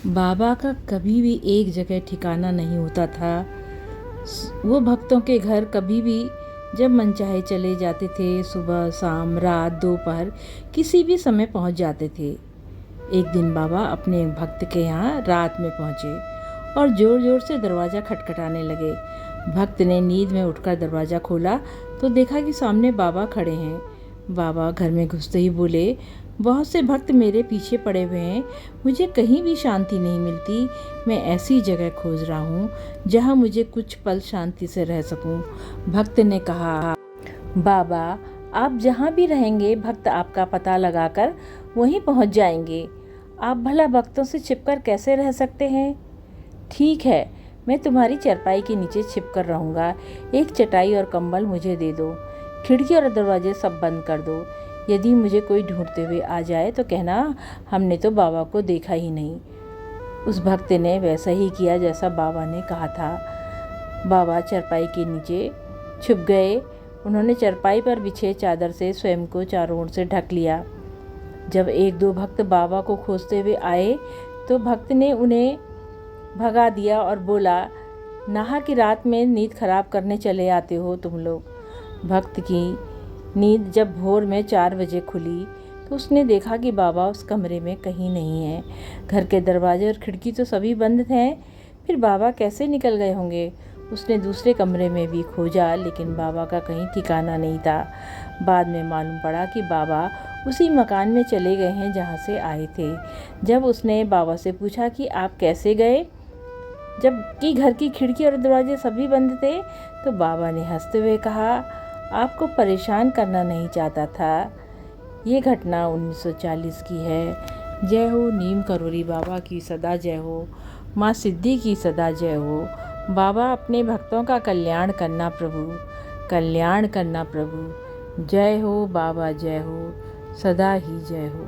बाबा का कभी भी एक जगह ठिकाना नहीं होता था। वो भक्तों के घर कभी भी जब मन चाहे चले जाते थे। सुबह, शाम, रात, दोपहर, किसी भी समय पहुंच जाते थे। एक दिन बाबा अपने एक भक्त के यहाँ रात में पहुंचे और ज़ोर ज़ोर से दरवाज़ा खटखटाने लगे। भक्त ने नींद में उठकर दरवाज़ा खोला तो देखा कि सामने बाबा खड़े हैं। बाबा घर में घुसते ही बोले, बहुत से भक्त मेरे पीछे पड़े हुए हैं, मुझे कहीं भी शांति नहीं मिलती। मैं ऐसी जगह खोज रहा हूँ जहाँ मुझे कुछ पल शांति से रह सकूँ। भक्त ने कहा, बाबा आप जहाँ भी रहेंगे भक्त आपका पता लगाकर वहीं पहुँच जाएंगे। आप भला भक्तों से छिपकर कैसे रह सकते हैं? ठीक है, मैं तुम्हारी चारपाई के नीचे छिपकर रहूँगा। एक चटाई और कंबल मुझे दे दो। खिड़की और दरवाजे सब बंद कर दो। यदि मुझे कोई ढूंढते हुए आ जाए तो कहना हमने तो बाबा को देखा ही नहीं। उस भक्त ने वैसा ही किया जैसा बाबा ने कहा था। बाबा चारपाई के नीचे छुप गए। उन्होंने चारपाई पर बिछे चादर से स्वयं को चारों ओर से ढक लिया। जब एक दो भक्त बाबा को खोजते हुए आए तो भक्त ने उन्हें भगा दिया और बोला, नाहा की रात में नींद खराब करने चले आते हो तुम लोग। भक्त की नींद जब भोर में 4 बजे खुली तो उसने देखा कि बाबा उस कमरे में कहीं नहीं है। घर के दरवाजे और खिड़की तो सभी बंद हैं, फिर बाबा कैसे निकल गए होंगे? उसने दूसरे कमरे में भी खोजा लेकिन बाबा का कहीं ठिकाना नहीं था। बाद में मालूम पड़ा कि बाबा उसी मकान में चले गए हैं जहाँ से आए थे। जब उसने बाबा से पूछा कि आप कैसे गए जबकि घर की खिड़की और दरवाजे सभी बंद थे, तो बाबा ने हंसते हुए कहा, आपको परेशान करना नहीं चाहता था। ये घटना 1940 की है। जय हो नीम करोली बाबा की सदा जय हो। माँ सिद्धि की सदा जय हो। बाबा अपने भक्तों का कल्याण करना प्रभु, कल्याण करना प्रभु। जय हो बाबा जय हो, सदा ही जय हो।